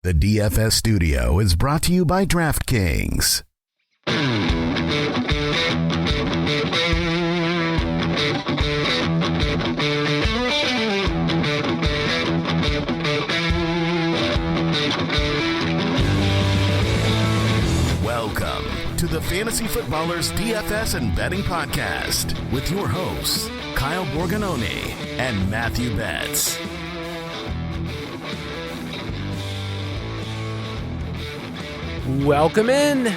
The DFS studio is brought to you by DraftKings. Welcome to the Fantasy Footballers DFS and Betting Podcast with your hosts, Kyle Borganoni and Matthew Betz. Welcome in.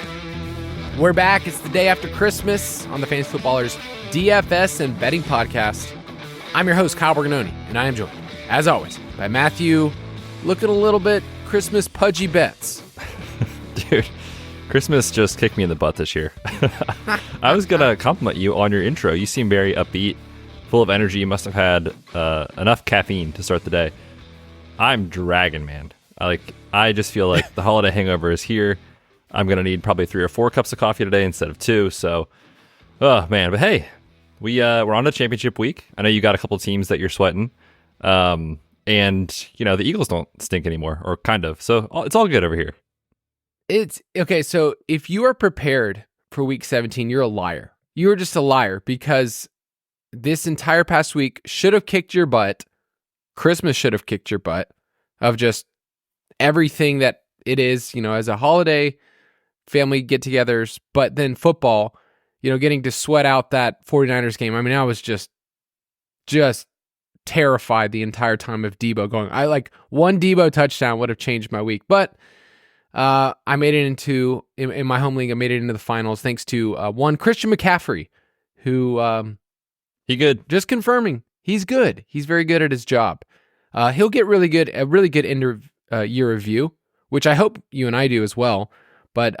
We're back. It's the day after Christmas on the Fantasy Footballers DFS and Betting Podcast. I'm your host, Kyle Borganoni, and I am joined, as always, by Matthew, looking a little bit Christmas pudgy Betz. Dude, Christmas just kicked me in the butt this year. I was going to compliment you on your intro. You seem very upbeat, full of energy. You must have had enough caffeine to start the day. I'm dragging, man. I just feel like the holiday hangover is here. I'm going to need probably 3 or 4 cups of coffee today instead of 2. So, oh, man. But hey, we're on to championship week. I know you got a couple teams that you're sweating. And, you know, the Eagles don't stink anymore, or kind of. So it's all good over here. It's okay. So if you are prepared for week 17, you're a liar. You are just a liar because this entire past week should have kicked your butt. Christmas should have kicked your butt of just everything that it is, you know, as a holiday, family get-togethers, but then football, you know, getting to sweat out that 49ers game. I mean, I was just terrified the entire time of Debo going. One Debo touchdown would have changed my week, but I made it into, in my home league, I made it into the finals thanks to one Christian McCaffrey, who He good. Just confirming, he's good. He's very good at his job. He'll get a really good end year review, which I hope you and I do as well. But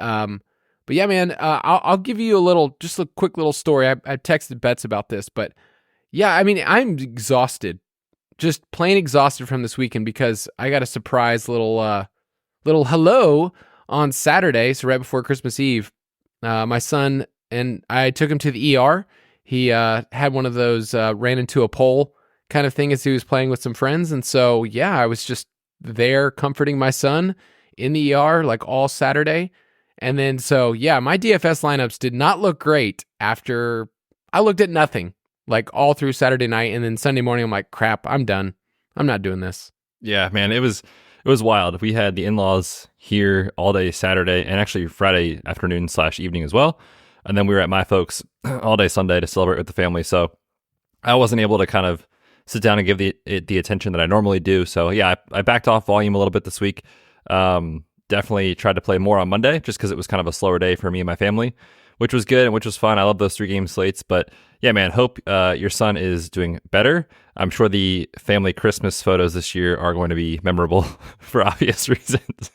yeah, man, I'll give you just a quick little story. I texted Betz about this, but yeah, I mean, I'm exhausted, just plain exhausted from this weekend because I got a surprise little hello on Saturday, so right before Christmas Eve. My son and I took him to the ER. He had one of those ran into a pole kind of thing as he was playing with some friends, and so yeah, I was just there comforting my son in the ER like all Saturday. And then so yeah, my DFS lineups did not look great after I looked at nothing like all through Saturday night, and then Sunday morning I'm like, crap, I'm done. I'm not doing this. Yeah, man, it was wild. We had the in-laws here all day Saturday and actually Friday afternoon / evening as well. And then we were at my folks all day Sunday to celebrate with the family. So I wasn't able to kind of sit down and give it the attention that I normally do. So yeah, I backed off volume a little bit this week. Definitely tried to play more on Monday just because it was kind of a slower day for me and my family, which was good and which was fun. I love those 3-game slates. But yeah, man, hope your son is doing better. I'm sure the family Christmas photos this year are going to be memorable for obvious reasons.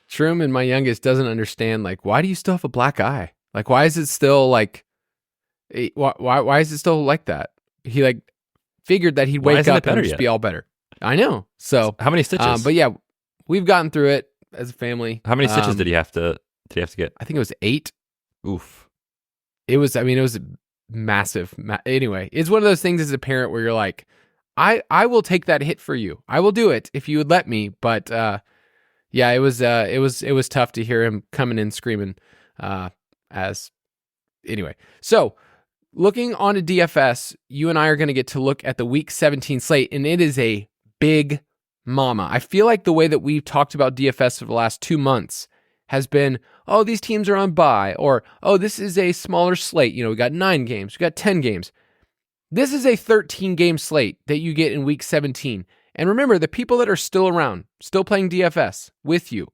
Truman, my youngest, doesn't understand, like, why do you still have a black eye? Like, why is it still like, why is it still like that? He like figured that he'd wake up and just be all better. I know. So how many stitches? But yeah, we've gotten through it as a family. How many stitches did he have to get? I think it was 8. Oof. It was massive. Anyway, it's one of those things as a parent where you're like, I will take that hit for you. I will do it if you would let me. But yeah, it was tough to hear him coming in screaming. Anyway, so looking on to DFS, you and I are going to get to look at the Week 17 slate, and it is a big mama. I feel like the way that we've talked about DFS for the last 2 months has been, oh, these teams are on bye, or, oh, this is a smaller slate. You know, we got 9 games, we got 10 games. This is a 13-game slate that you get in Week 17. And remember, the people that are still around, still playing DFS with you,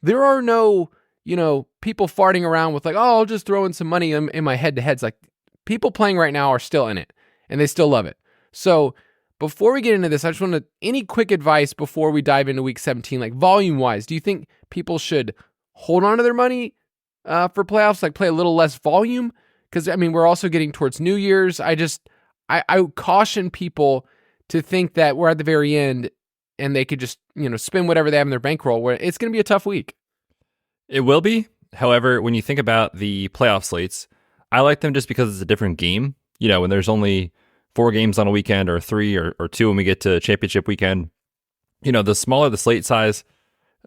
there are no, you know, people farting around with like, oh, I'll just throw in some money in my head-to-heads. Like, people playing right now are still in it, and they still love it. So before we get into this, I just want any quick advice before we dive into Week 17, like volume-wise. Do you think people should hold on to their money for playoffs, like play a little less volume? Because, I mean, we're also getting towards New Year's. I caution people to think that we're at the very end and they could just, you know, spend whatever they have in their bankroll, where it's going to be a tough week. It will be. However, when you think about the playoff slates, I like them just because it's a different game. You know, when there's only 4 games on a weekend or 3 or 2 when we get to championship weekend, the smaller the slate size,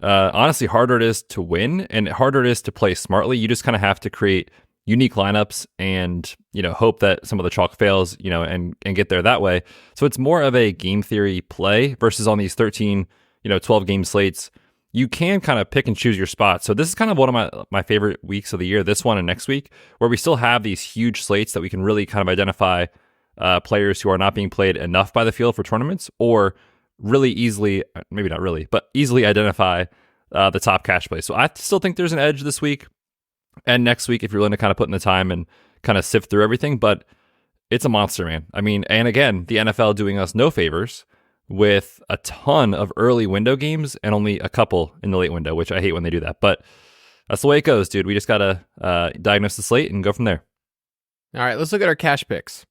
honestly, harder it is to win and harder it is to play smartly. You just kind of have to create unique lineups and, hope that some of the chalk fails, and get there that way. So it's more of a game theory play versus on these 13, 12 game slates. You can kind of pick and choose your spots. So this is kind of one of my favorite weeks of the year, this one and next week, where we still have these huge slates that we can really kind of identify players who are not being played enough by the field for tournaments, or really easily, maybe not really, but easily identify the top cash plays. So I still think there's an edge this week and next week if you're willing to kind of put in the time and kind of sift through everything. But it's a monster, man. I mean, and again, the NFL doing us no favors with a ton of early window games and only a couple in the late window, which I hate when they do that. But that's the way it goes, dude. We just got to diagnose the slate and go from there. All right, let's look at our cash picks.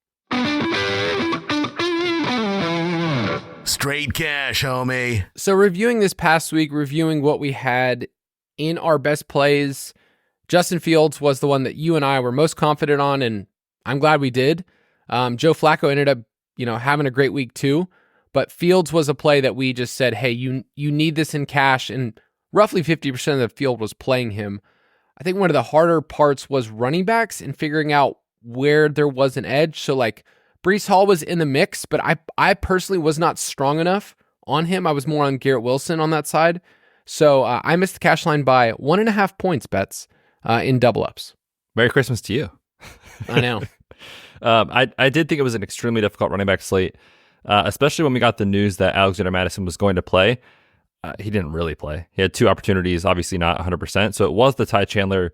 Straight cash, homie. So reviewing this past week, reviewing what we had in our best plays, Justin Fields was the one that you and I were most confident on, and I'm glad we did. Joe Flacco ended up, having a great week too, but Fields was a play that we just said, hey, you need this in cash, and roughly 50% of the field was playing him. I think one of the harder parts was running backs and figuring out where there was an edge. So like Breece Hall was in the mix, but I personally was not strong enough on him. I was more on Garrett Wilson on that side. So I missed the cash line by 1.5 points, Betz, in double ups. Merry Christmas to you. I know. I did think it was an extremely difficult running back slate, especially when we got the news that Alexander Mattison was going to play. He didn't really play. He had 2 opportunities, obviously not 100%. So it was the Ty Chandler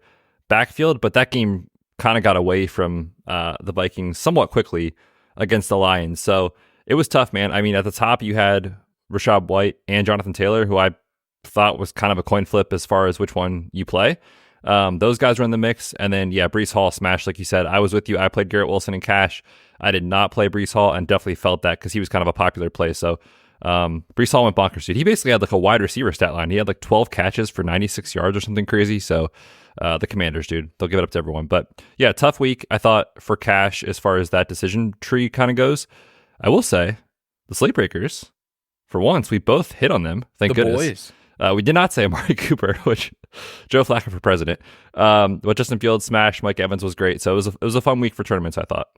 backfield, but that game kind of got away from the Vikings somewhat quickly against the Lions. So it was tough, man. I mean, at the top, you had Rashad White and Jonathan Taylor, who I thought was kind of a coin flip as far as which one you play. Those guys were in the mix. And then, Breece Hall smashed, like you said. I was with you. I played Garrett Wilson in cash. I did not play Breece Hall and definitely felt that because he was kind of a popular play. So Breece Hall went bonkers, dude. He basically had like a wide receiver stat line. He had like 12 catches for 96 yards or something crazy. So the Commanders, dude, they'll give it up to everyone. But yeah, tough week, I thought, for cash as far as that decision tree kind of goes. I will say, the Slate Breakers, for once, we both hit on them. Thank goodness. Boys. We did not say Amari Cooper, which Joe Flacco for president. But Justin Fields smashed. Mike Evans was great. So it was a fun week for tournaments, I thought.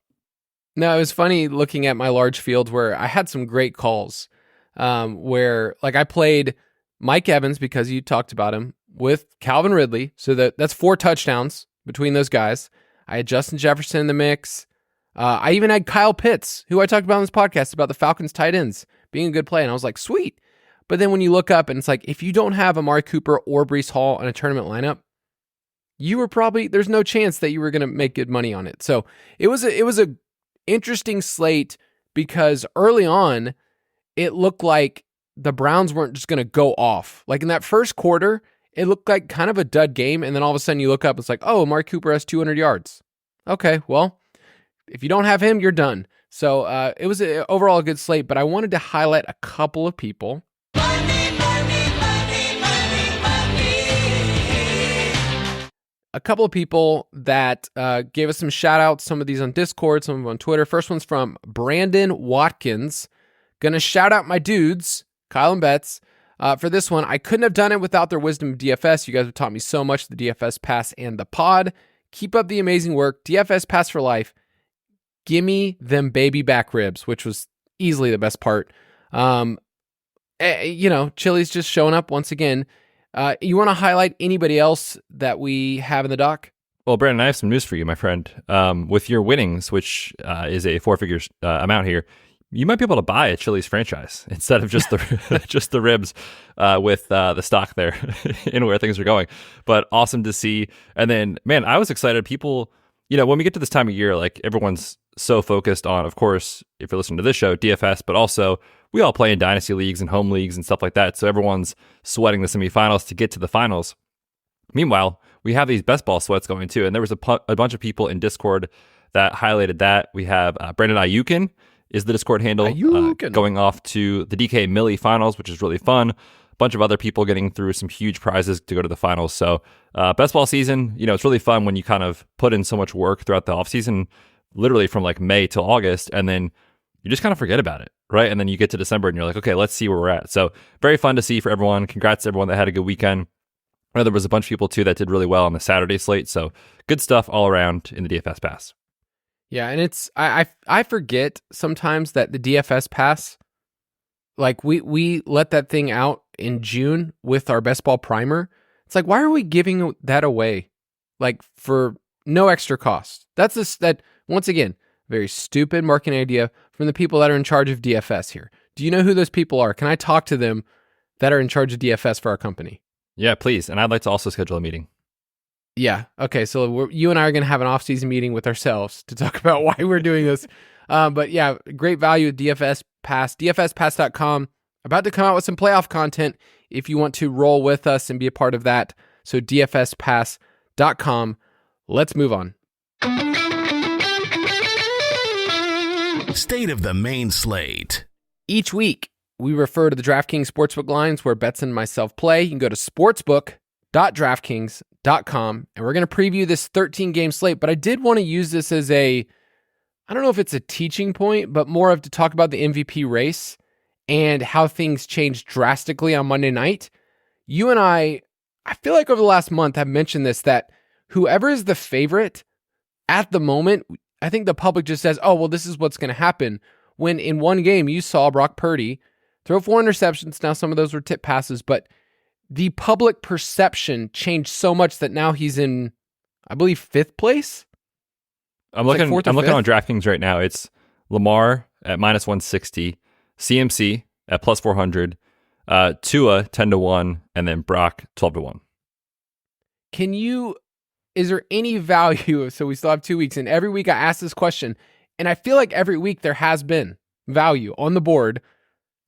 No, it was funny looking at my large field where I had some great calls where like I played Mike Evans because you talked about him with Calvin Ridley. So that's 4 touchdowns between those guys. I had Justin Jefferson in the mix. I even had Kyle Pitts, who I talked about on this podcast about the Falcons tight ends being a good play. And I was like, sweet. But then when you look up and it's like, if you don't have Amari Cooper or Breece Hall in a tournament lineup, there's no chance that you were going to make good money on it. So it was a interesting slate because early on, it looked like the Browns weren't just going to go off. Like in that first quarter, it looked like kind of a dud game. And then all of a sudden you look up, it's like, oh, Amari Cooper has 200 yards. Okay, well, if you don't have him, you're done. So it was overall a good slate, but I wanted to highlight a couple of people. A couple of people that gave us some shout outs, some of these on Discord, some of them on Twitter. First one's from Brandon Watkins. Gonna shout out my dudes, Kyle and Betz. For this one, I couldn't have done it without their wisdom of DFS. You guys have taught me so much, the DFS Pass and the pod. Keep up the amazing work. DFS Pass for life. Gimme them baby back ribs, which was easily the best part. Chili's just showing up once again. You want to highlight anybody else that we have in the doc? Well, Brandon, I have some news for you, my friend. With your winnings, which is a 4-figure amount here, you might be able to buy a Chili's franchise instead of just the just the ribs with the stock there and where things are going. But awesome to see. And then, man, I was excited. People, when we get to this time of year, like everyone's so focused on, of course, if you're listening to this show, DFS, but also we all play in dynasty leagues and home leagues and stuff like that. So everyone's sweating the semifinals to get to the finals. Meanwhile, we have these best ball sweats going too. And there was a bunch of people in Discord that highlighted that. We have Brandon Ayukin is the Discord handle going off to the DK Millie finals, which is really fun. A bunch of other people getting through some huge prizes to go to the finals. So best ball season, it's really fun when you kind of put in so much work throughout the offseason, literally from like May till August, and then you just kind of forget about it. right? And then you get to December and you're like, okay, let's see where we're at. So very fun to see for everyone. Congrats to everyone that had a good weekend. I know there was a bunch of people too that did really well on the Saturday slate. So good stuff all around in the DFS pass. Yeah, and it's I forget sometimes that the DFS pass, like we let that thing out in June with our best ball primer. It's like, why are we giving that away, like for no extra cost? That once again, very stupid marketing idea from the people that are in charge of DFS here. Do you know who those people are? Can I talk to them that are in charge of DFS for our company? Yeah, please. And I'd like to also schedule a meeting. Yeah. Okay. So you and I are going to have an off-season meeting with ourselves to talk about why we're doing this. But yeah, great value at DFS Pass, dfspass.com. About to come out with some playoff content if you want to roll with us and be a part of that. So dfspass.com. Let's move on. State of the main slate. Each week, we refer to the DraftKings Sportsbook lines where Betz and myself play. You can go to sportsbook.draftkings.com, and we're going to preview this 13-game slate. But I did want to use this as I don't know if it's a teaching point, but more of to talk about the MVP race and how things changed drastically on Monday night. You and I feel like over the last month have mentioned this, that whoever is the favorite at the moment, I think the public just says, oh, well, this is what's going to happen. When in one game, you saw Brock Purdy throw 4 interceptions. Now, some of those were tip passes, but the public perception changed so much that now he's in, I believe, 5th place. I'm looking on DraftKings right now. It's Lamar at minus 160, CMC at plus 400, Tua 10-1, and then Brock 12-1. Is there any value? So we still have 2 weeks, and every week I ask this question, and I feel like every week there has been value on the board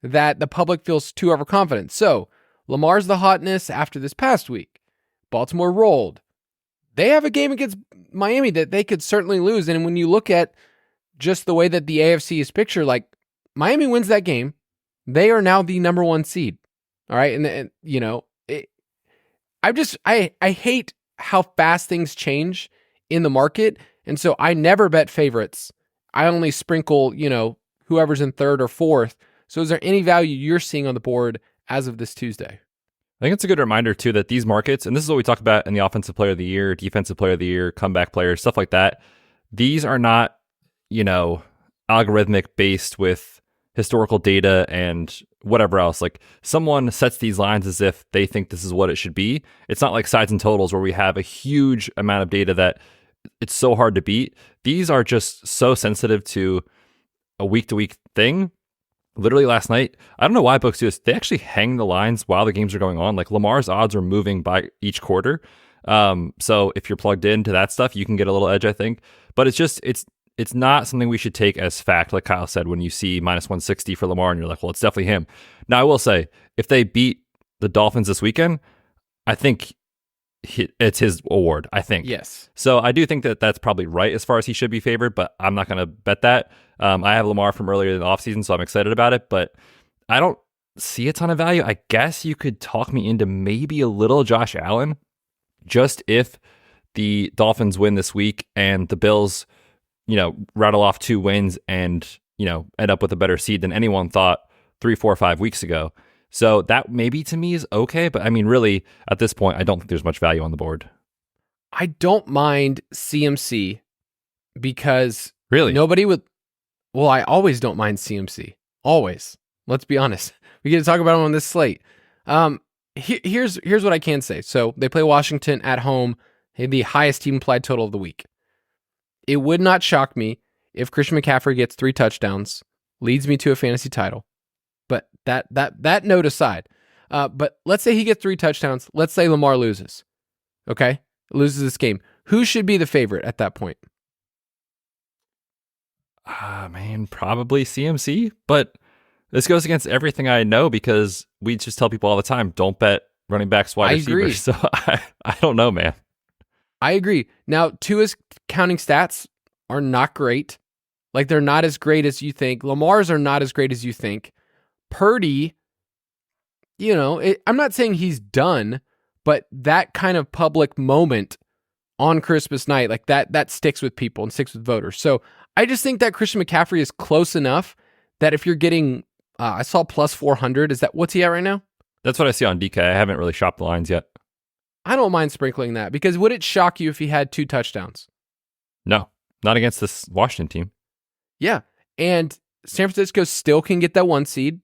that the public feels too overconfident. So Lamar's the hotness after this past week. Baltimore rolled. They have a game against Miami that they could certainly lose. And when you look at just the way that the AFC is pictured, like Miami wins that game, they are now the number 1 seed. All right. And you know, I hate how fast things change in the market. And so I never bet favorites. I only sprinkle, whoever's in 3rd or 4th. So is there any value you're seeing on the board as of this Tuesday? I think it's a good reminder, too, that these markets, and this is what we talk about in the Offensive Player of the Year, Defensive Player of the Year, comeback players, stuff like that. These are not, algorithmic based with historical data and whatever else. Like, someone sets these lines as if they think this is what it should be. It's not like sides and totals where we have a huge amount of data that it's so hard to beat. These are just so sensitive to a week-to-week thing. Literally last night, I don't know why books do this. They actually hang the lines while the games are going on. Like Lamar's odds are moving by each quarter. So if you're plugged into that stuff, you can get a little edge, I think. But it's not something we should take as fact, like Kyle said, when you see minus 160 for Lamar and you're like, well, it's definitely him. Now, I will say, if they beat the Dolphins this weekend, I think it's his award, I think. Yes. So I do think that that's probably right as far as he should be favored, but I'm not going to bet that. I have Lamar from earlier in the offseason, so I'm excited about it, but I don't see a ton of value. I guess you could talk me into maybe a little Josh Allen, just if the Dolphins win this week and the Bills, rattle off 2 wins and, end up with a better seed than anyone thought 3, 4, 5 weeks ago. So that maybe to me is okay, but I mean, really, at this point, I don't think there's much value on the board. I don't mind CMC because really nobody would. Well, I always don't mind CMC. Always. Let's be honest. We get to talk about him on this slate. Here's what I can say. So they play Washington at home. They have the highest team implied total of the week. It would not shock me if Christian McCaffrey gets 3 touchdowns, leads me to a fantasy title. But that note aside, but let's say he gets 3 touchdowns. Let's say Lamar loses. Okay, loses this game. Who should be the favorite at that point? Man, probably CMC. But this goes against everything I know because we just tell people all the time, don't bet running backs, wide receivers. So I don't know, man. I agree. Now, Tua's counting stats are not great. Like, they're not as great as you think. Lamar's are not as great as you think. Purdy, I'm not saying he's done, but that kind of public moment on Christmas night, like that sticks with people and sticks with voters. So I just think that Christian McCaffrey is close enough that if you're getting, I saw plus 400. What's he at right now? That's what I see on DK. I haven't really shopped the lines yet. I don't mind sprinkling that because would it shock you if he had 2 touchdowns? No, not against this Washington team. Yeah. And San Francisco still can get that 1 seed.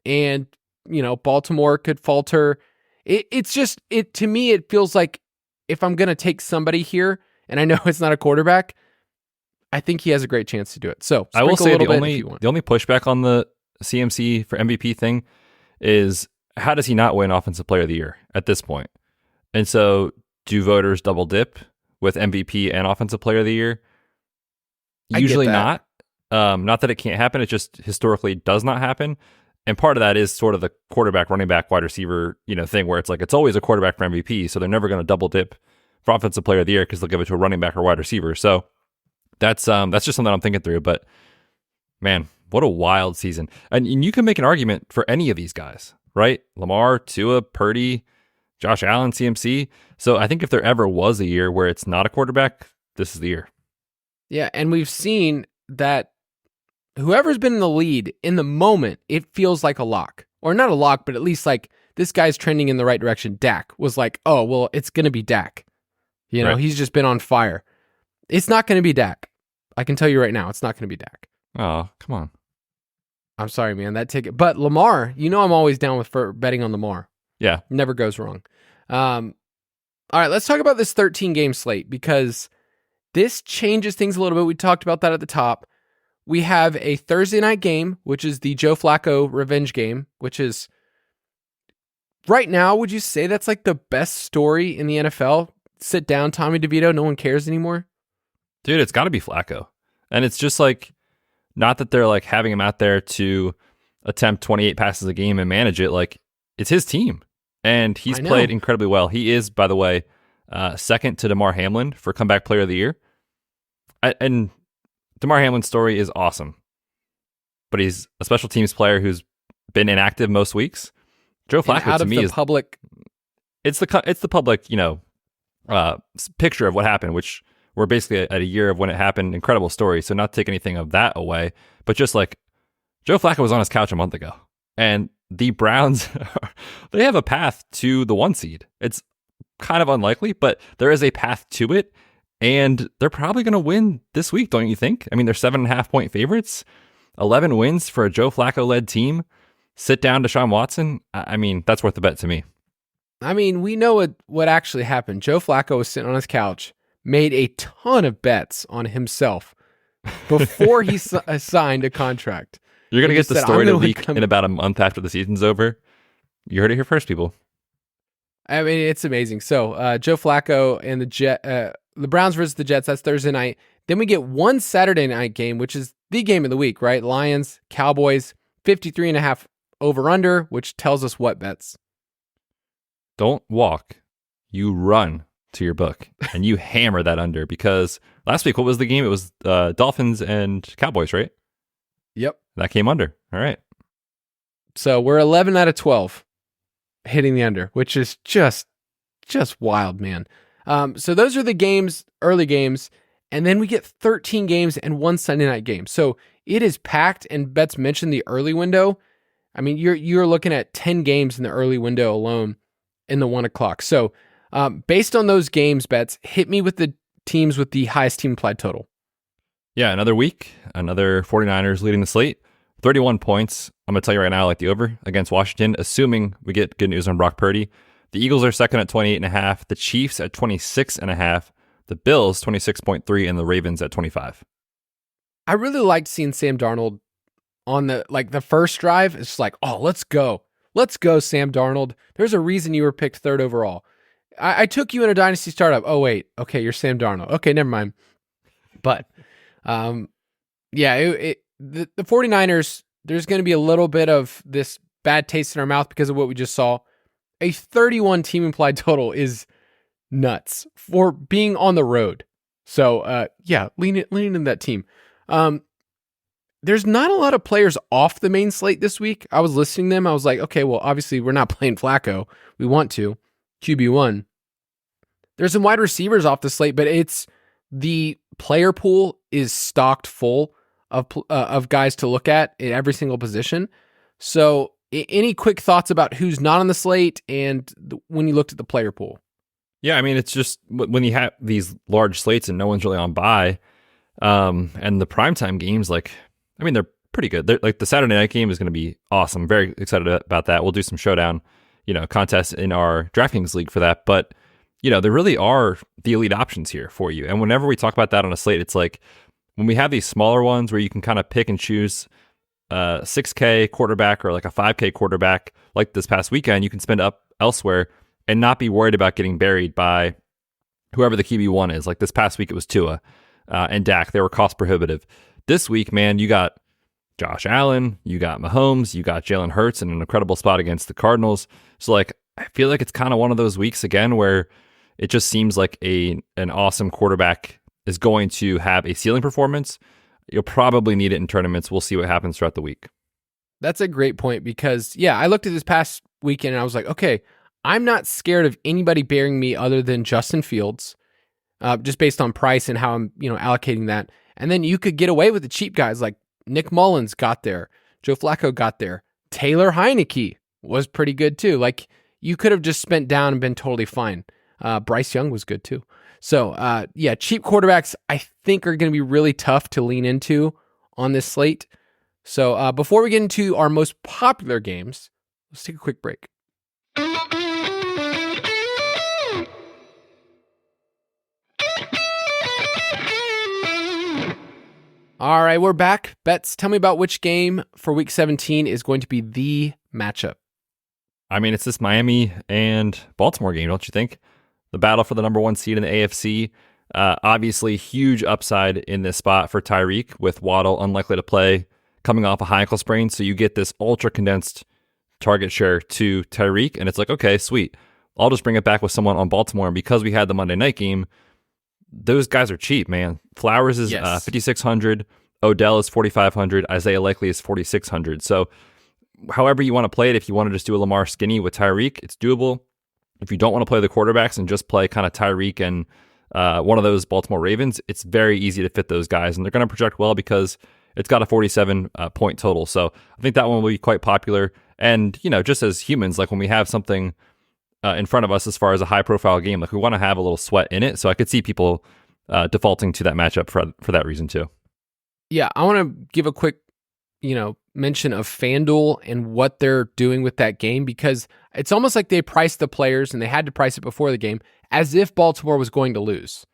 And, Baltimore could falter. To me, it feels like if I'm going to take somebody here, and I know it's not a quarterback, I think he has a great chance to do it. So I will say the only pushback on the CMC for MVP thing is how does he not win Offensive Player of the Year at this point? And so do voters double dip with MVP and Offensive Player of the Year? Usually not. Not that it can't happen. It just historically does not happen. And part of that is sort of the quarterback, running back, wide receiver, thing where it's like it's always a quarterback for MVP. So they're never going to double dip for Offensive Player of the Year because they'll give it to a running back or wide receiver. So that's just something I'm thinking through. But man, what a wild season. And you can make an argument for any of these guys, right? Lamar, Tua, Purdy, Josh Allen, CMC. So I think if there ever was a year where it's not a quarterback, this is the year. Yeah, and we've seen that whoever's been in the lead in the moment, it feels like a lock. Or not a lock, but at least like this guy's trending in the right direction. Dak was like, oh, well, it's going to be Dak. Right. He's just been on fire. It's not going to be Dak. I can tell you right now, it's not going to be Dak. Oh, come on. I'm sorry, man, that ticket. But Lamar, I'm always down for betting on Lamar. Yeah. Never goes wrong. All right, let's talk about this 13-game slate because this changes things a little bit. We talked about that at the top. We have a Thursday night game, which is the Joe Flacco revenge game, which is right now, would you say that's like the best story in the NFL? Sit down, Tommy DeVito, no one cares anymore? Dude, it's got to be Flacco. And it's just like, not that they're like having him out there to attempt 28 passes a game and manage it. Like, it's his team. And he's played incredibly well. He is, by the way, second to Damar Hamlin for Comeback Player of the Year. And Damar Hamlin's story is awesome. But he's a special teams player who's been inactive most weeks. Joe Flacco, to me, is public. It's the public, picture of what happened, which we're basically at a year of when it happened. Incredible story. So not to take anything of that away, but just like Joe Flacco was on his couch a month ago, and the Browns, they have a path to the 1 seed. It's kind of unlikely, but there is a path to it, and they're probably going to win this week, don't you think? I mean, they're 7.5-point favorites, 11 wins for a Joe Flacco-led team. Sit down Deshaun Watson. I mean, that's worth the bet to me. I mean, we know what actually happened. Joe Flacco was sitting on his couch, made a ton of bets on himself before he signed a contract. You're going to get the story of the week in about a month after the season's over. You heard it here first, people. I mean, it's amazing. So, Joe Flacco and the Browns versus the Jets, that's Thursday night. Then we get one Saturday night game, which is the game of the week, right? Lions, Cowboys, 53.5 over-under, which tells us what bets? Don't walk. You run to your book, and you hammer that under, because last week, what was the game? It was Dolphins and Cowboys, right? Yep. That came under. All right. So we're 11 out of 12 hitting the under, which is just wild, man. So those are the games, early games, and then we get 13 games and one Sunday night game. So it is packed, and Betz mentioned the early window. I mean, you're looking at 10 games in the early window alone in the 1 o'clock. So based on those games, Betz, hit me with the teams with the highest team implied total. Yeah, another week, another 49ers leading the slate. 31 points. I'm going to tell you right now, I like the over against Washington, assuming we get good news on Brock Purdy. The Eagles are second at 28.5, the Chiefs at 26.5, the Bills 26.3, and the Ravens at 25. I really liked seeing Sam Darnold on the first drive. It's just like, oh, let's go. Let's go, Sam Darnold. There's a reason you were picked third overall. I took you in a dynasty startup. Oh, wait. Okay, you're Sam Darnold. Okay, never mind. But, the 49ers, there's going to be a little bit of this bad taste in our mouth because of what we just saw. A 31 team implied total is nuts for being on the road. So, lean into that team. There's not a lot of players off the main slate this week. I was listening to them. I was like, okay, well, obviously we're not playing Flacco. We want to. QB1. There's some wide receivers off the slate, but it's the player pool is stocked full of guys to look at every single position. So any quick thoughts about who's not on the slate and when you looked at the player pool? Yeah, I mean, it's just when you have these large slates and no one's really on bye, and the primetime games, like, I mean, they're pretty good. They're, like, the Saturday night game is going to be awesome. I'm very excited about that. We'll do some showdown, contests in our DraftKings league for that. But, there really are the elite options here for you. And whenever we talk about that on a slate, it's like when we have these smaller ones where you can kind of pick and choose 6K quarterback or like a 5K quarterback, like this past weekend, you can spend up elsewhere and not be worried about getting buried by whoever the QB1 is. Like this past week, it was Tua and Dak. They were cost prohibitive. This week, man, you got Josh Allen, you got Mahomes, you got Jalen Hurts in an incredible spot against the Cardinals. So, like, I feel like it's kind of one of those weeks again where it just seems like an awesome quarterback is going to have a ceiling performance. You'll probably need it in tournaments. We'll see what happens throughout the week. That's a great point because, I looked at this past weekend and I was like, okay, I'm not scared of anybody burying me other than Justin Fields, just based on price and how I'm, allocating that. And then you could get away with the cheap guys like Nick Mullins got there, Joe Flacco got there, Taylor Heineke was pretty good too. Like you could have just spent down and been totally fine. Bryce Young was good too. So cheap quarterbacks I think are going to be really tough to lean into on this slate. So before we get into our most popular games, let's take a quick break. All right, we're back. Betz, tell me about which game for Week 17 is going to be the matchup. I mean, it's this Miami and Baltimore game, don't you think? The battle for the number 1 seed in the AFC. Obviously, huge upside in this spot for Tyreek, with Waddle unlikely to play, coming off a high ankle sprain. So you get this ultra condensed target share to Tyreek, and it's like, okay, sweet. I'll just bring it back with someone on Baltimore. And because we had the Monday night game, those guys are cheap, man. Flowers is 5,600. Odell is 4,500. Isaiah Likely is 4,600. So however you want to play it, if you want to just do a Lamar skinny with Tyreek, it's doable. If you don't want to play the quarterbacks and just play kind of Tyreek and one of those Baltimore Ravens, it's very easy to fit those guys. And they're going to project well because it's got a 47 point total. So I think that one will be quite popular. And, just as humans, like when we have something in front of us as far as a high profile game, like we want to have a little sweat in it. So I could see people defaulting to that matchup for that reason too. Yeah, I want to give a quick, mention of FanDuel and what they're doing with that game, because it's almost like they priced the players and they had to price it before the game as if Baltimore was going to lose.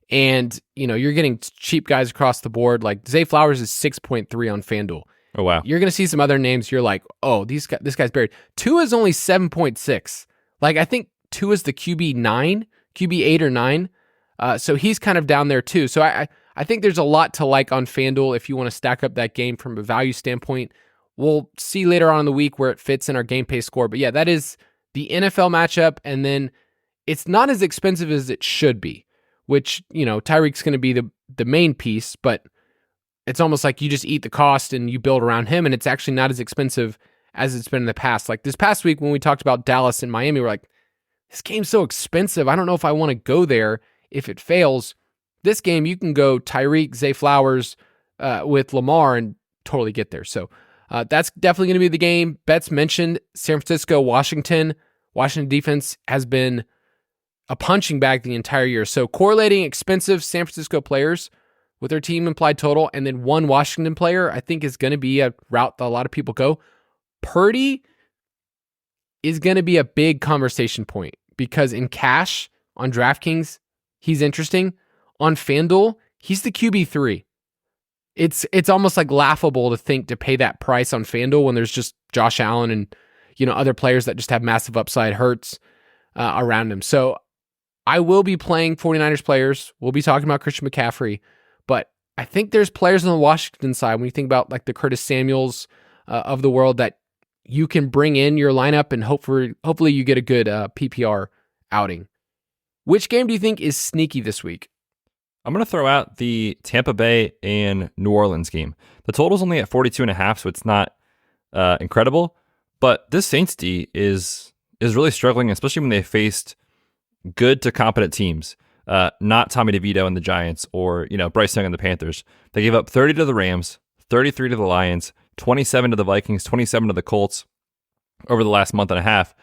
And, you're getting cheap guys across the board. Like Zay Flowers is 6.3 on FanDuel. Oh, wow. You're going to see some other names. You're like, oh, this guy's buried. Tua is only 7.6. Like, I think Tua is the QB 8 or 9. So he's kind of down there too. So I think there's a lot to like on FanDuel if you want to stack up that game from a value standpoint. We'll see later on in the week where it fits in our game pace score. But yeah, that is the NFL matchup. And then it's not as expensive as it should be, which, Tyreek's going to be the main piece, but it's almost like you just eat the cost and you build around him. And it's actually not as expensive as it's been in the past. Like this past week when we talked about Dallas and Miami, we're like, this game's so expensive. I don't know if I want to go there if it fails. This game, you can go Tyreek, Zay Flowers with Lamar and totally get there. So that's definitely going to be the game. Betz mentioned San Francisco, Washington. Washington defense has been a punching bag the entire year. So correlating expensive San Francisco players with their team implied total and then one Washington player, I think is going to be a route that a lot of people go. Purdy is going to be a big conversation point because in cash on DraftKings, he's interesting. On FanDuel, he's the QB3. It's almost like laughable to think to pay that price on FanDuel when there's just Josh Allen and other players that just have massive upside Hurts around him. So I will be playing 49ers players. We'll be talking about Christian McCaffrey, but I think there's players on the Washington side when you think about like the Curtis Samuels of the world that you can bring in your lineup and hopefully you get a good PPR outing. Which game do you think is sneaky this week? I'm going to throw out the Tampa Bay and New Orleans game. The total's only at 42.5, so it's not incredible. But this Saints D is really struggling, especially when they faced good to competent teams. Not Tommy DeVito and the Giants or Bryce Young and the Panthers. They gave up 30 to the Rams, 33 to the Lions, 27 to the Vikings, 27 to the Colts over the last month and a half.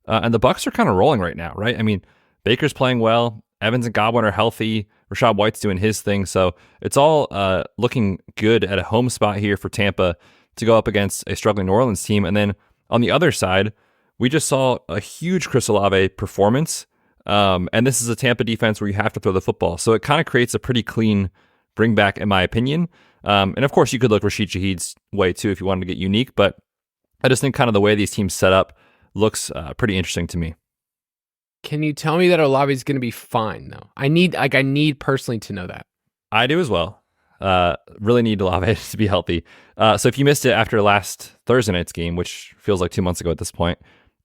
And the Bucs are kind of rolling right now, right? I mean, Baker's playing well. Evans and Godwin are healthy. Rashad White's doing his thing. So it's all looking good at a home spot here for Tampa to go up against a struggling New Orleans team. And then on the other side, we just saw a huge Chris Olave performance. And this is a Tampa defense where you have to throw the football. So it kind of creates a pretty clean bring back, in my opinion. And of course, you could look Rashid Shaheed's way too if you wanted to get unique. But I just think kind of the way these teams set up looks pretty interesting to me. Can you tell me that Olave is going to be fine, though? I need personally to know that. I do as well. Really need Olave to be healthy. So if you missed it after last Thursday night's game, which feels like 2 months ago at this point,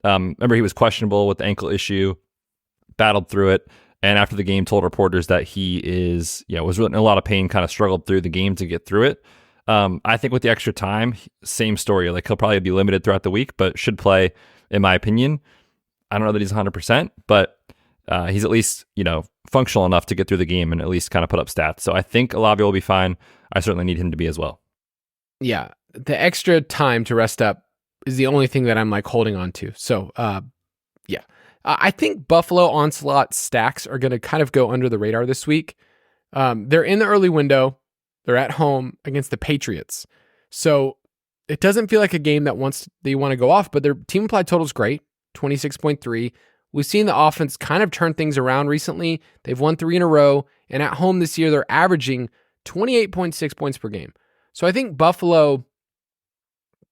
remember he was questionable with the ankle issue, battled through it, and after the game told reporters that he was really in a lot of pain, kind of struggled through the game to get through it. I think with the extra time, same story. Like he'll probably be limited throughout the week, but should play, in my opinion. I don't know that he's 100%, but he's at least, functional enough to get through the game and at least kind of put up stats. So I think Olave will be fine. I certainly need him to be as well. Yeah. The extra time to rest up is the only thing that I'm like holding on to. So, yeah. I think Buffalo onslaught stacks are going to kind of go under the radar this week. They're in the early window. They're at home against the Patriots. So it doesn't feel like a game that they want to go off, but their team implied total is great. 26.3. We've seen the offense kind of turn things around recently. They've won 3 in a row, and at home this year, they're averaging 28.6 points per game. So I think Buffalo,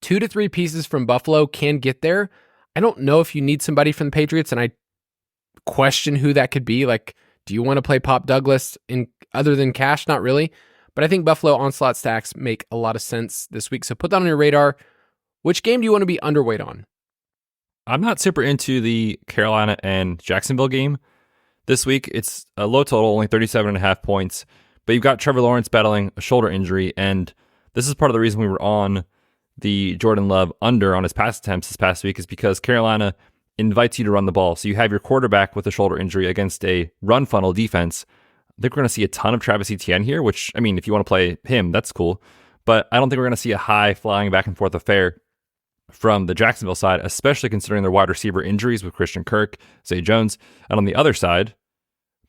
2 to 3 pieces from Buffalo can get there. I don't know if you need somebody from the Patriots, and I question who that could be. Like, do you want to play Pop Douglas other than cash? Not really. But I think Buffalo onslaught stacks make a lot of sense this week. So put that on your radar. Which game do you want to be underweight on? I'm not super into the Carolina and Jacksonville game this week. It's a low total, only 37.5 points. But you've got Trevor Lawrence battling a shoulder injury, and this is part of the reason we were on the Jordan Love under on his pass attempts this past week, is because Carolina invites you to run the ball. So you have your quarterback with a shoulder injury against a run funnel defense. I think we're going to see a ton of Travis Etienne here, which, I mean, if you want to play him, that's cool. But I don't think we're going to see a high flying back and forth affair from the Jacksonville side, especially considering their wide receiver injuries with Christian Kirk, Zay Jones. And on the other side,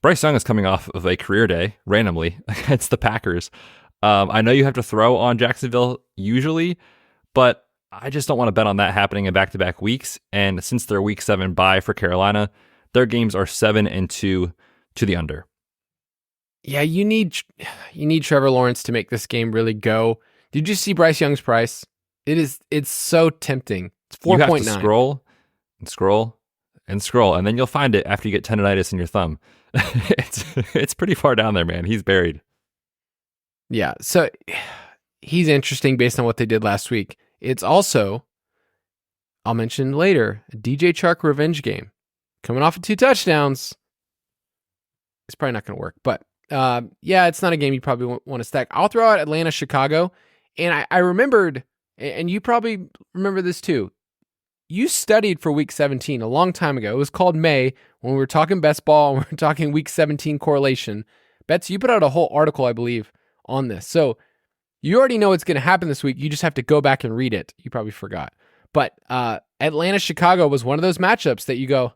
Bryce Young is coming off of a career day randomly against the Packers. I know you have to throw on Jacksonville usually, but I just don't want to bet on that happening in back-to-back weeks. And since they're week 7 bye for Carolina, their games are 7-2 to the under. Yeah, you need Trevor Lawrence to make this game really go. Did you see Bryce Young's price? It's so tempting. It's 4.9. You have to scroll and scroll and scroll, and then you'll find it after you get tendonitis in your thumb. It's pretty far down there, man. He's buried. Yeah, so he's interesting based on what they did last week. It's also, I'll mention later, a DJ Chark revenge game. Coming off of 2 touchdowns. It's probably not going to work, but yeah, it's not a game you probably want to stack. I'll throw out Atlanta, Chicago, and I remembered, and you probably remember this too. You studied for week 17 a long time ago. It was called May when we were talking best ball and we were talking week 17 correlation. Betz, you put out a whole article, I believe, on this. So you already know what's going to happen this week. You just have to go back and read it. You probably forgot. But Atlanta, Chicago was one of those matchups that you go,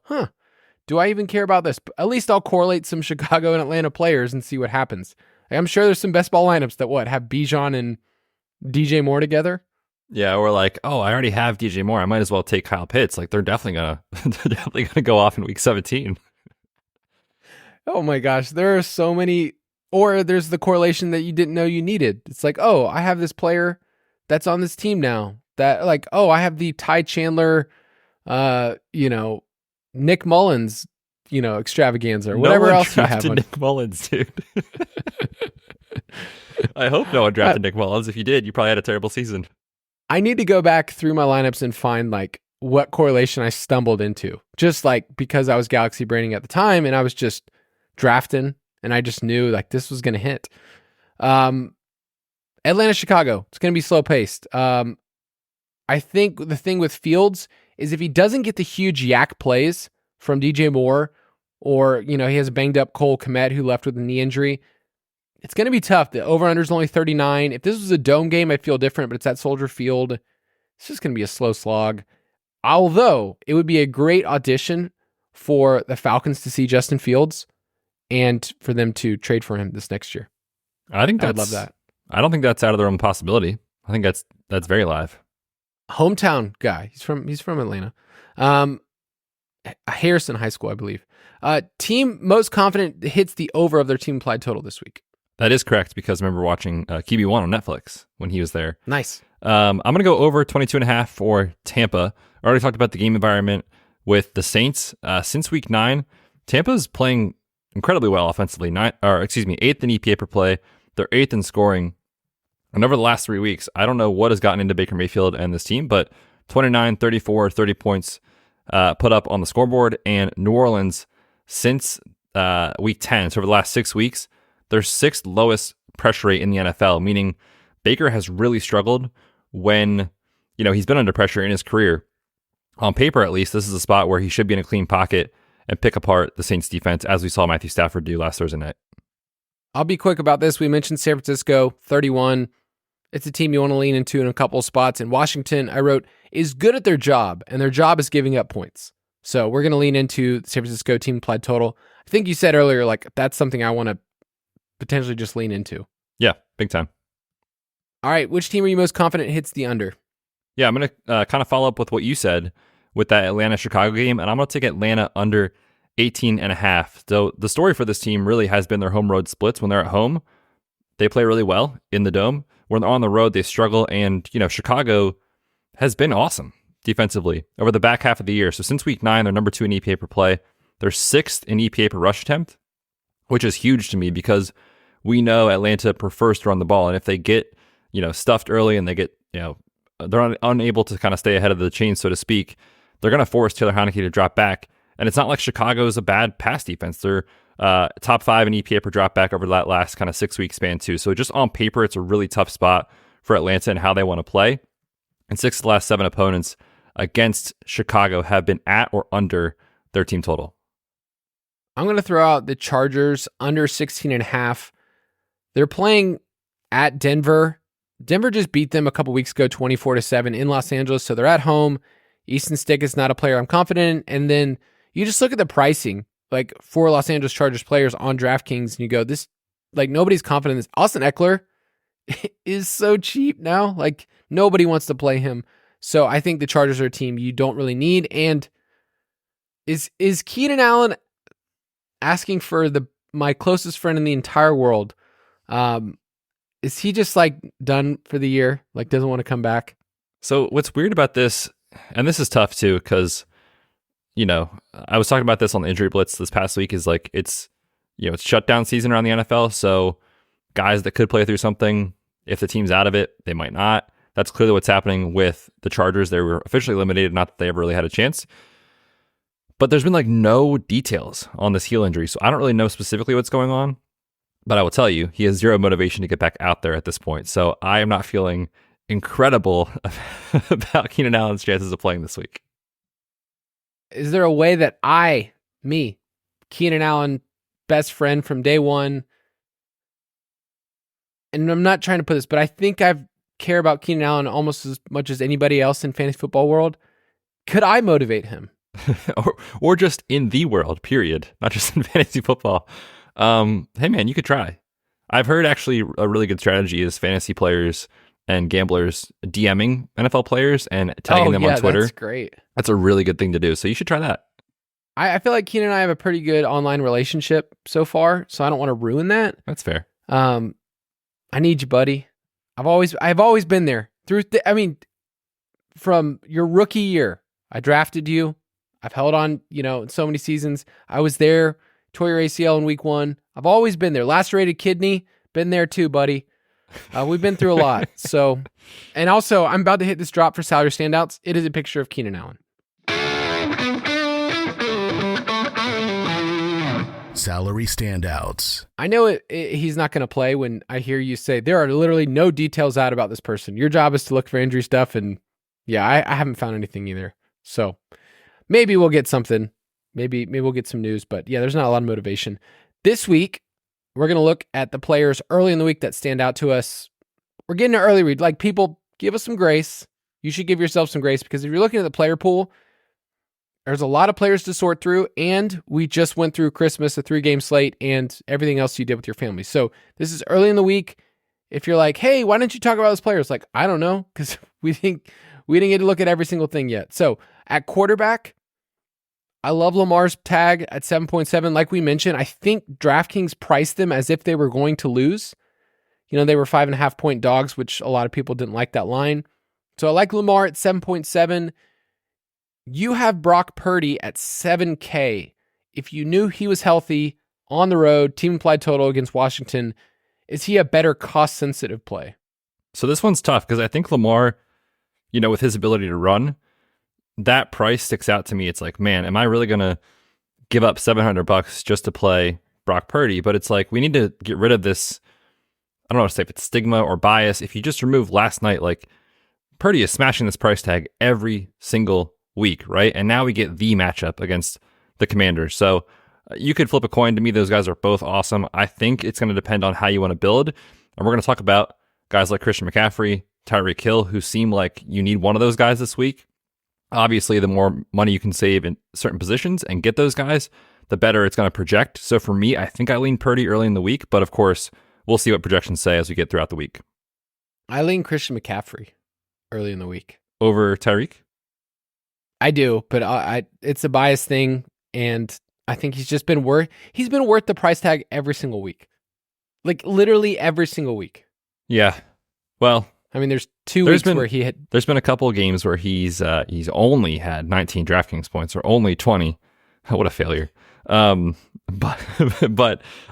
do I even care about this? But at least I'll correlate some Chicago and Atlanta players and see what happens. I'm sure there's some best ball lineups that have Bijan and DJ Moore together. Yeah, or like, I already have DJ Moore. I might as well take Kyle Pitts. Like they're definitely gonna go off in week 17. Oh my gosh, there are so many. Or there's the correlation that you didn't know you needed. It's like, I have this player that's on this team now. That I have the Ty Chandler, Nick Mullins, extravaganza or whatever else you have. Nick Mullins, dude. I hope no one drafted Nick Mullins. If you did, you probably had a terrible season. I need to go back through my lineups and find what correlation I stumbled into. Just because I was galaxy braining at the time and I was just drafting and I just knew this was going to hit. Atlanta, Chicago. It's going to be slow paced. I think the thing with Fields is if he doesn't get the huge yak plays from DJ Moore or, he has a banged up Cole Kmet who left with a knee injury, it's going to be tough. The over-under is only 39. If this was a dome game, I'd feel different, but it's at Soldier Field. It's just going to be a slow slog. Although, it would be a great audition for the Falcons to see Justin Fields and for them to trade for him this next year. I'd love that. I don't think that's out of the realm of possibility. I think that's very live. Hometown guy. He's from Atlanta. Harrison High School, I believe. Team most confident hits the over of their team implied total this week. That is correct, because I remember watching QB1 on Netflix when he was there. Nice. I'm going to go over 22.5 for Tampa. I already talked about the game environment with the Saints. Since week 9, Tampa's playing incredibly well offensively. 8th in EPA per play. They're 8th in scoring. And over the last 3 weeks, I don't know what has gotten into Baker Mayfield and this team, but 29, 34, 30 points put up on the scoreboard. And New Orleans, since week 10, so over the last 6 weeks, their 6th lowest pressure rate in the NFL, meaning Baker has really struggled when, he's been under pressure in his career. On paper, at least, this is a spot where he should be in a clean pocket and pick apart the Saints defense, as we saw Matthew Stafford do last Thursday night. I'll be quick about this. We mentioned San Francisco, 31. It's a team you want to lean into in a couple of spots. And Washington, I wrote, is good at their job, and their job is giving up points. So we're going to lean into the San Francisco team implied total. I think you said earlier, that's something I want to potentially just lean into. Yeah, big time. All right, which team are you most confident hits the under? Yeah, I'm going to kind of follow up with what you said with that Atlanta-Chicago game, and I'm going to take Atlanta under 18.5. So the story for this team really has been their home road splits. When they're at home, they play really well in the dome. When they're on the road, they struggle, and Chicago has been awesome defensively over the back half of the year. So since week 9, they're number 2 in EPA per play. They're 6th in EPA per rush attempt, which is huge to me because we know Atlanta prefers to run the ball, and if they get stuffed early and they get they're unable to kind of stay ahead of the chain, so to speak, they're going to force Taylor Heineke to drop back. And it's not like Chicago is a bad pass defense. They're top 5 in EPA per drop back over that last kind of 6-week span too. So just on paper, it's a really tough spot for Atlanta and how they want to play. And 6 of the last 7 opponents against Chicago have been at or under their team total. I'm going to throw out the Chargers under 16.5. They're playing at Denver. Denver just beat them a couple weeks ago, 24-7 in Los Angeles. So they're at home. Easton Stick is not a player I'm confident in. And then you just look at the pricing, for Los Angeles Chargers players on DraftKings, and you go, nobody's confident in this. Austin Eckler is so cheap now. Nobody wants to play him. So I think the Chargers are a team you don't really need. And is Keenan Allen asking for my closest friend in the entire world? Is he just done for the year? Doesn't want to come back? So what's weird about this, and this is tough too, because, I was talking about this on the Injury Blitz this past week, is it's shutdown season around the NFL. So guys that could play through something, if the team's out of it, they might not. That's clearly what's happening with the Chargers. They were officially eliminated, not that they ever really had a chance. But there's been no details on this heel injury. So I don't really know specifically what's going on. But I will tell you, he has zero motivation to get back out there at this point. So I am not feeling incredible about Keenan Allen's chances of playing this week. Is there a way that Keenan Allen, best friend from day one, and I'm not trying to put this, but I think I care about Keenan Allen almost as much as anybody else in fantasy football world. Could I motivate him? or just in the world, period, not just in fantasy football. Hey man, you could try. I've heard actually a really good strategy is fantasy players and gamblers DMing NFL players and tagging them on Twitter. That's great. That's a really good thing to do. So you should try that. I feel like Keenan and I have a pretty good online relationship so far, so I don't want to ruin that. That's fair. I need you, buddy. I've always been there from your rookie year. I drafted you. I've held on, in so many seasons. I was there. Tore your ACL in week 1. I've always been there. Lacerated kidney, been there too, buddy. We've been through a lot. So, and also, I'm about to hit this drop for salary standouts. It is a picture of Keenan Allen. Salary standouts. I know he's not going to play when I hear you say there are literally no details out about this person. Your job is to look for injury stuff, and yeah, I haven't found anything either. So maybe we'll get something. Maybe we'll get some news, but yeah, there's not a lot of motivation. This week, We're going to look at the players early in the week that stand out to us. We're getting an early read. Like, people, give us some grace. You should give yourself some grace, because if you're looking at the player pool, there's a lot of players to sort through, and we just went through Christmas, a 3-game slate, and everything else you did with your family. So this is early in the week. If you're like, hey, why didn't you talk about those players? Like, I don't know, because we didn't get to look at every single thing yet. So at quarterback, I love Lamar's tag at 7.7. Like we mentioned, I think DraftKings priced them as if they were going to lose. They were 5.5-point dogs, which a lot of people didn't like that line. So I like Lamar at 7.7. You have Brock Purdy at 7K. If you knew he was healthy, on the road, team implied total against Washington, is he a better cost-sensitive play? So this one's tough, because I think Lamar, with his ability to run, that price sticks out to me. It's like, man, am I really going to give up $700 just to play Brock Purdy? But it's like, we need to get rid of this, I don't know how to say if it's stigma or bias. If you just remove last night, like, Purdy is smashing this price tag every single week, right? And now we get the matchup against the Commanders. So you could flip a coin. To me, those guys are both awesome. I think it's going to depend on how you want to build. And we're going to talk about guys like Christian McCaffrey, Tyreek Hill, who seem like you need one of those guys this week. Obviously, the more money you can save in certain positions and get those guys, the better it's going to project. So for me, I think I lean Purdy early in the week, but of course, we'll see what projections say as we get throughout the week. I lean Christian McCaffrey early in the week. Over Tyreek? I do, but it's a bias thing, and I think he's been worth the price tag every single week. Like, literally every single week. Yeah. Well, I mean, there's weeks where he hit. There's been a couple of games where he's only had 19 DraftKings points, or only 20. What a failure. But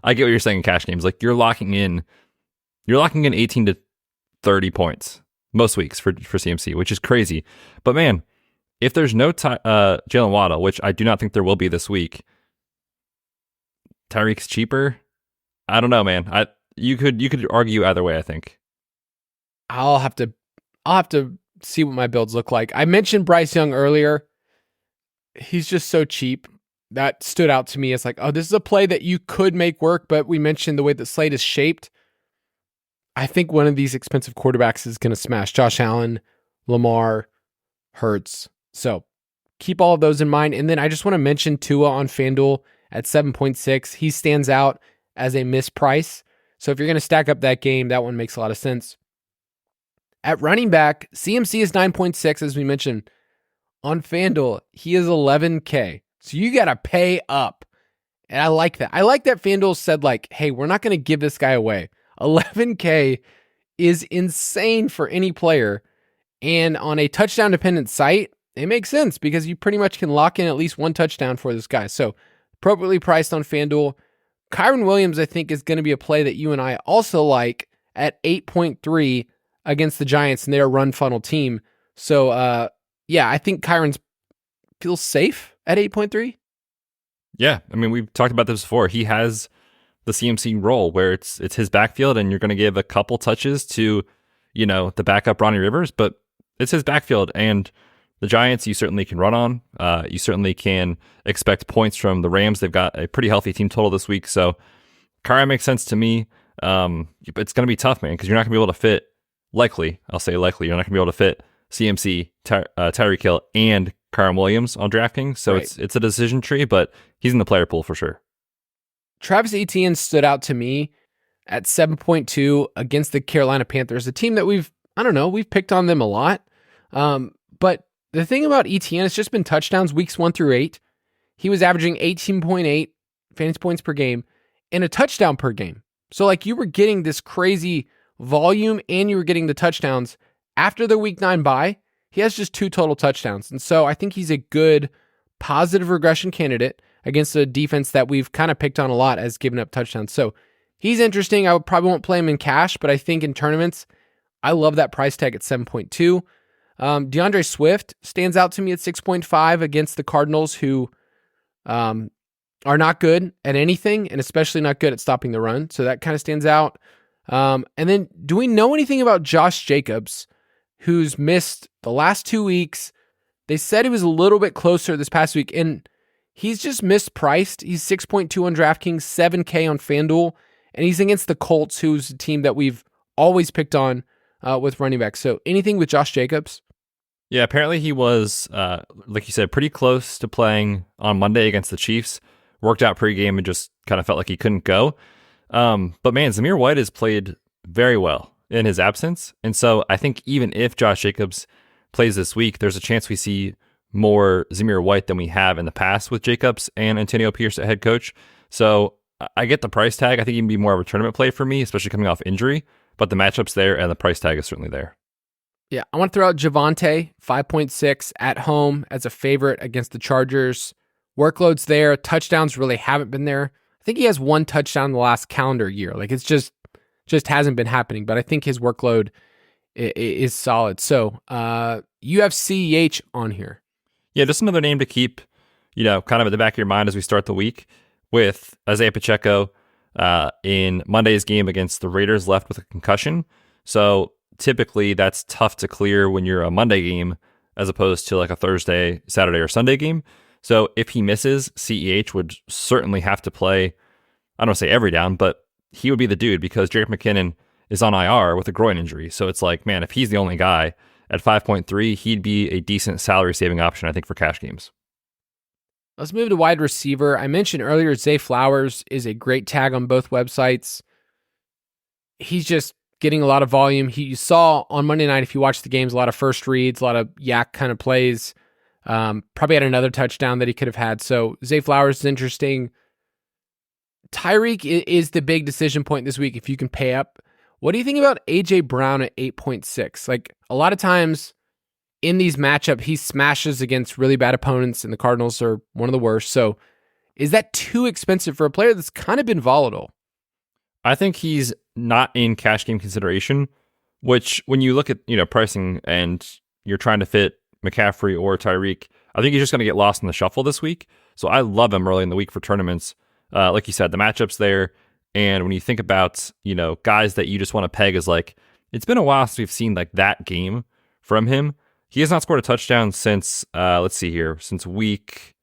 I get what you're saying in cash games. Like, you're locking in 18 to 30 points most weeks for CMC, which is crazy. But man, if there's no Jalen Waddle, which I do not think there will be this week, Tyreek's cheaper. I don't know, man. You could argue either way, I think. I'll have to see what my builds look like. I mentioned Bryce Young earlier. He's just so cheap. That stood out to me as like, oh, this is a play that you could make work, but we mentioned the way that Slate is shaped. I think one of these expensive quarterbacks is going to smash. Josh Allen, Lamar, Hurts. So keep all of those in mind. And then I just want to mention Tua on FanDuel at 7.6. He stands out as a misprice. So if you're going to stack up that game, that one makes a lot of sense. At running back, CMC is 9.6, as we mentioned. On FanDuel, he is 11K. So you got to pay up. And I like that. I like that FanDuel said, like, hey, we're not going to give this guy away. 11K is insane for any player. And on a touchdown-dependent site, it makes sense because you pretty much can lock in at least one touchdown for this guy. So appropriately priced on FanDuel. Kyren Williams, I think, is going to be a play that you and I also like at 8.3 against the Giants and their run funnel team. So, I think Kyron's feels safe at 8.3. Yeah, I mean, we've talked about this before. He has the CMC role where it's his backfield, and you're going to give a couple touches to, the backup Ronnie Rivers, but it's his backfield, and the Giants you certainly can run on. You certainly can expect points from the Rams. They've got a pretty healthy team total this week, so Kyron makes sense to me. It's going to be tough, man, because you're not going to be able to fit. Likely, I'll say likely, you're not going to be able to fit CMC, Tyreek Hill, and Kyren Williams on DraftKings. So right. It's a decision tree, but he's in the player pool for sure. Travis Etienne stood out to me at 7.2 against the Carolina Panthers, a team that we've picked on them a lot. But the thing about Etienne, it's just been touchdowns weeks 1 through 8. He was averaging 18.8 fantasy points per game and a touchdown per game. So like you were getting this crazy volume and you were getting the touchdowns. After the week 9 bye, he has just 2 total touchdowns. And so I think he's a good positive regression candidate against a defense that we've kind of picked on a lot as giving up touchdowns. So he's interesting. I probably won't play him in cash, but I think in tournaments, I love that price tag at 7.2. DeAndre Swift stands out to me at 6.5 against the Cardinals, who are not good at anything and especially not good at stopping the run. So that kind of stands out. And then do we know anything about Josh Jacobs, who's missed the last 2 weeks? They said he was a little bit closer this past week, and he's just mispriced. He's 6.2 on DraftKings, 7K on FanDuel, and he's against the Colts, who's a team that we've always picked on with running backs. So anything with Josh Jacobs? Yeah, apparently he was, like you said, pretty close to playing on Monday against the Chiefs. Worked out pregame and just kind of felt like he couldn't go. But man, Zamir White has played very well in his absence. And so I think even if Josh Jacobs plays this week, there's a chance we see more Zamir White than we have in the past with Jacobs and Antonio Pierce at head coach. So I get the price tag. I think he can be more of a tournament play for me, especially coming off injury. But the matchup's there and the price tag is certainly there. Yeah, I want to throw out Javonte, 5.6 at home as a favorite against the Chargers. Workload's there. Touchdowns really haven't been there. I think he has one touchdown in the last calendar year. Like it's just hasn't been happening, but I think his workload is solid. So you have CEH on here. Yeah, just another name to keep, kind of at the back of your mind as we start the week with Isaiah Pacheco in Monday's game against the Raiders left with a concussion. So typically that's tough to clear when you're a Monday game as opposed to like a Thursday, Saturday, or Sunday game. So if he misses, CEH would certainly have to play, I don't want to say every down, but he would be the dude because Jerick McKinnon is on IR with a groin injury. So it's like, man, if he's the only guy at 5.3, he'd be a decent salary saving option, I think, for cash games. Let's move to wide receiver. I mentioned earlier, Zay Flowers is a great tag on both websites. He's just getting a lot of volume. You saw on Monday night, if you watched the games, a lot of first reads, a lot of yak kind of plays. Probably had another touchdown that he could have had. So Zay Flowers is interesting. Tyreek is the big decision point this week if you can pay up. What do you think about A.J. Brown at 8.6? Like a lot of times in these matchups, he smashes against really bad opponents, and the Cardinals are one of the worst. So is that too expensive for a player that's kind of been volatile? I think he's not in cash game consideration, which when you look at pricing and you're trying to fit McCaffrey or Tyreek, I think he's just going to get lost in the shuffle this week. So I love him early in the week for tournaments. Like you said, the matchup's there. And when you think about, guys that you just want to peg as like, it's been a while since we've seen like that game from him. He has not scored a touchdown since, since week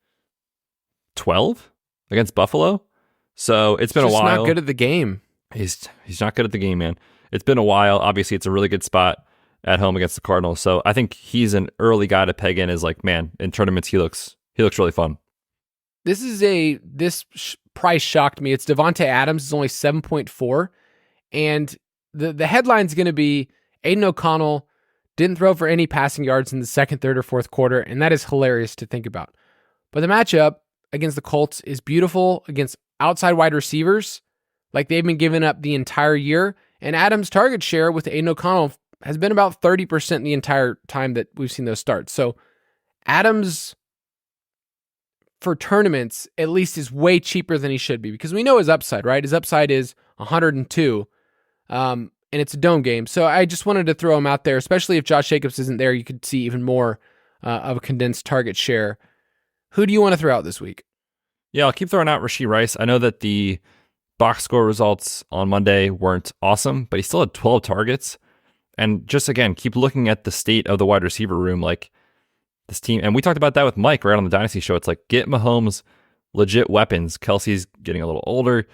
12 against Buffalo. So it's been a while. He's not good at the game. He's not good at the game, man. It's been a while. Obviously, it's a really good spot at home against the Cardinals. So I think he's an early guy to peg in as like, man, in tournaments, he looks really fun. This price shocked me. It's Devontae Adams is only 7.4. And the headline's going to be Aiden O'Connell didn't throw for any passing yards in the second, third, or fourth quarter. And that is hilarious to think about. But the matchup against the Colts is beautiful against outside wide receivers like they've been giving up the entire year. And Adams' target share with Aiden O'Connell has been about 30% the entire time that we've seen those starts. So Adams for tournaments at least is way cheaper than he should be because we know his upside, right? His upside is 102, and it's a dome game. So I just wanted to throw him out there, especially if Josh Jacobs isn't there. You could see even more of a condensed target share. Who do you want to throw out this week? Yeah, I'll keep throwing out Rashee Rice. I know that the box score results on Monday weren't awesome, but he still had 12 targets. And just, again, keep looking at the state of the wide receiver room. Like, this team, and we talked about that with Mike right on the Dynasty show. It's like, get Mahomes legit weapons. Kelsey's getting a little older.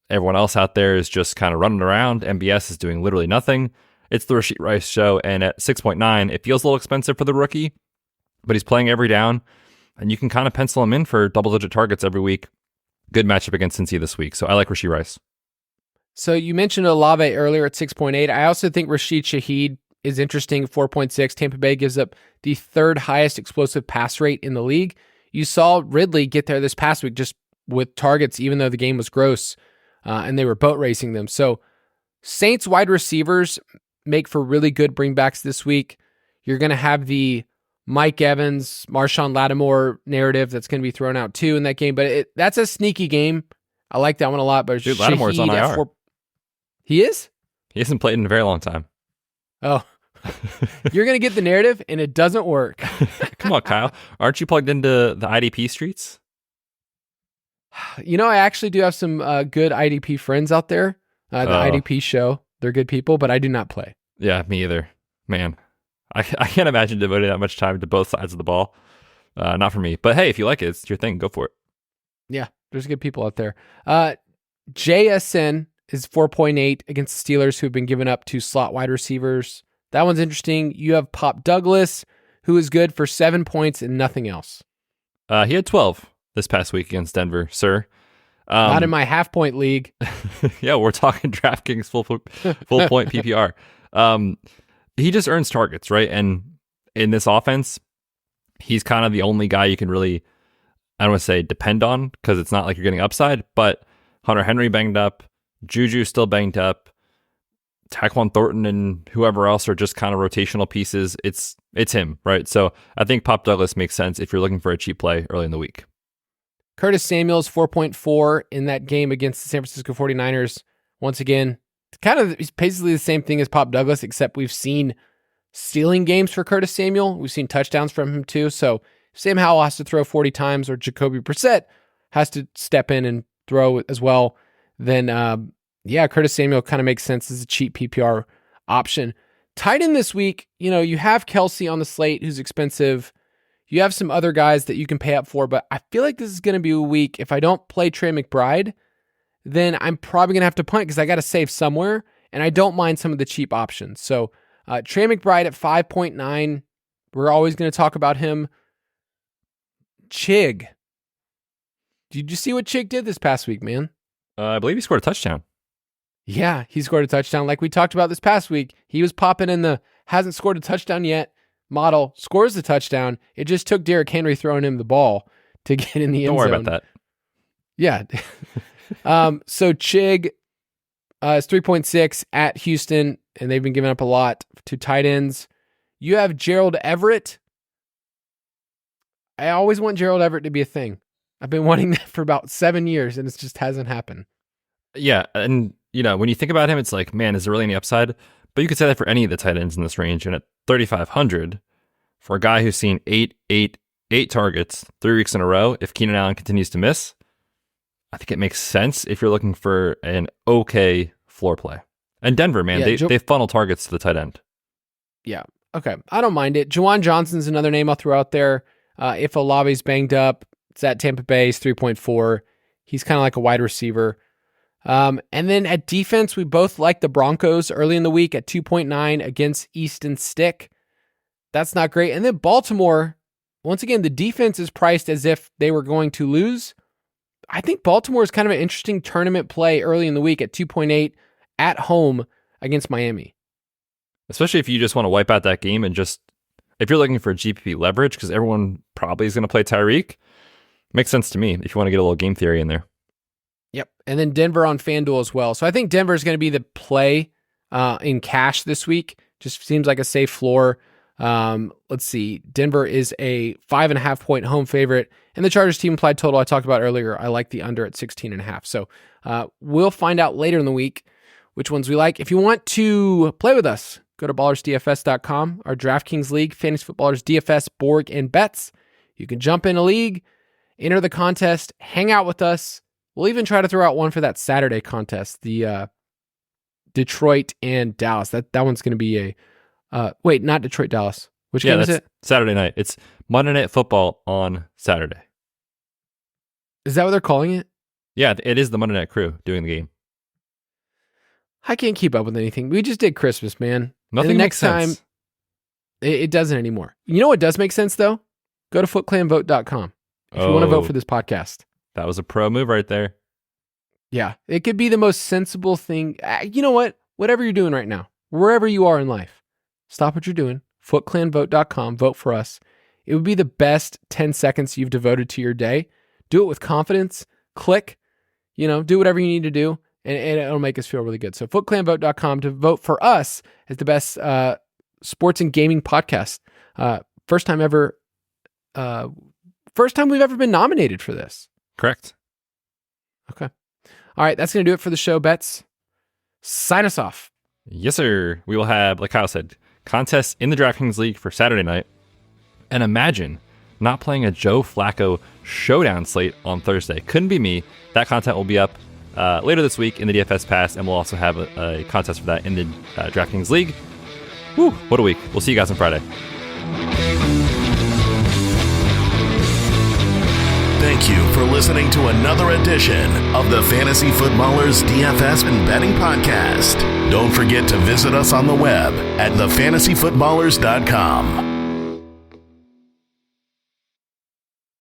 Everyone else out there is just kind of running around. MBS is doing literally nothing. It's the Rashee Rice show. And at 6.9, it feels a little expensive for the rookie, but he's playing every down. And you can kind of pencil him in for double-digit targets every week. Good matchup against Cincy this week. So I like Rashee Rice. So you mentioned Olave earlier at 6.8. I also think Rashid Shaheed is interesting, 4.6. Tampa Bay gives up the third highest explosive pass rate in the league. You saw Ridley get there this past week just with targets, even though the game was gross, and they were boat racing them. So Saints wide receivers make for really good bringbacks this week. You're going to have the Mike Evans, Marshawn Lattimore narrative that's going to be thrown out too in that game, but that's a sneaky game. I like that one a lot. But dude, Lattimore's on IR. He is? He hasn't played in a very long time. Oh, you're going to get the narrative and it doesn't work. Come on, Kyle. Aren't you plugged into the IDP streets? I actually do have some good IDP friends out there. The IDP show. They're good people, but I do not play. Yeah, me either. Man, I can't imagine devoting that much time to both sides of the ball. Not for me. But hey, if you like it, it's your thing. Go for it. Yeah, there's good people out there. JSN is 4.8 against the Steelers, who have been given up to slot wide receivers. That one's interesting. You have Pop Douglas, who is good for 7 points and nothing else. He had 12 this past week against Denver, sir. Not in my half-point league. Yeah, we're talking DraftKings full point PPR. He just earns targets, right? And in this offense, he's kind of the only guy you can really, I don't want to say depend on, because it's not like you're getting upside, but Hunter Henry banged up, Juju still banged up, Tyquan Thornton and whoever else are just kind of rotational pieces. It's him, right? So I think Pop Douglas makes sense if you're looking for a cheap play early in the week. Curtis Samuel's 4.4 in that game against the San Francisco 49ers. Once again, kind of basically the same thing as Pop Douglas, except we've seen stealing games for Curtis Samuel. We've seen touchdowns from him too. So if Sam Howell has to throw 40 times or Jacoby Brissett has to step in and throw as well, then Curtis Samuel kind of makes sense as a cheap PPR option. Tight end this week, you have Kelsey on the slate, who's expensive. You have some other guys that you can pay up for, but I feel like this is going to be a week. If I don't play Trey McBride, then I'm probably going to have to punt because I got to save somewhere, and I don't mind some of the cheap options. So Trey McBride at 5.9, we're always going to talk about him. Chig. Did you see what Chig did this past week, man? I believe he scored a touchdown. Yeah, he scored a touchdown. Like we talked about this past week, he was popping in the hasn't scored a touchdown yet model, scores the touchdown. It just took Derrick Henry throwing him the ball to get in the end zone. Don't worry about that. Yeah. So Chig is 3.6 at Houston, and they've been giving up a lot to tight ends. You have Gerald Everett. I always want Gerald Everett to be a thing. I've been wanting that for about 7 years, and it just hasn't happened. Yeah, and when you think about him, it's like, man, is there really any upside? But you could say that for any of the tight ends in this range. And at 3,500, for a guy who's seen eight targets 3 weeks in a row, if Keenan Allen continues to miss, I think it makes sense if you're looking for an okay floor play. And Denver, man, they funnel targets to the tight end. Yeah, okay. I don't mind it. Juwan Johnson's another name I'll throw out there. If Olave's banged up, it's at Tampa Bay, he's 3.4. He's kind of like a wide receiver. And then at defense, we both like the Broncos early in the week at 2.9 against Easton Stick. That's not great. And then Baltimore, once again, the defense is priced as if they were going to lose. I think Baltimore is kind of an interesting tournament play early in the week at 2.8 at home against Miami. Especially if you just want to wipe out that game and just, if you're looking for GPP leverage, because everyone probably is going to play Tyreek, makes sense to me if you want to get a little game theory in there. Yep. And then Denver on FanDuel as well. So I think Denver is going to be the play in cash this week. Just seems like a safe floor. Let's see. Denver is a 5.5 point home favorite. And the Chargers team implied total I talked about earlier, I like the under at 16.5. So we'll find out later in the week which ones we like. If you want to play with us, go to ballersdfs.com, our DraftKings League, Fantasy Footballers DFS, Borg, and Betz. You can jump in a league, enter the contest, hang out with us. We'll even try to throw out one for that Saturday contest, the Detroit and Dallas. That one's going to be wait, not Detroit, Dallas. Which game is it? Saturday night. It's Monday Night Football on Saturday. Is that what they're calling it? Yeah, it is the Monday Night Crew doing the game. I can't keep up with anything. We just did Christmas, man. Nothing next makes sense. time, it doesn't anymore. You know what does make sense, though? Go to footclanvote.com if you want to vote for this podcast. That was a pro move right there. Yeah, it could be the most sensible thing. You know what? Whatever you're doing right now, wherever you are in life, stop what you're doing. Footclanvote.com. Vote for us. It would be the best 10 seconds you've devoted to your day. Do it with confidence. Click. Do whatever you need to do, and it'll make us feel really good. So footclanvote.com to vote for us as the best sports and gaming podcast. First time we've ever been nominated for this. Correct. Okay. All right, that's going to do it for the show, Betz. Sign us off. Yes, sir. We will have, like Kyle said, contests in the DraftKings League for Saturday night. And imagine not playing a Joe Flacco showdown slate on Thursday. Couldn't be me. That content will be up later this week in the DFS Pass, and we'll also have a contest for that in the DraftKings League. Woo, what a week. We'll see you guys on Friday. Thank you for listening to another edition of the Fantasy Footballers DFS and Betting Podcast. Don't forget to visit us on the web at thefantasyfootballers.com.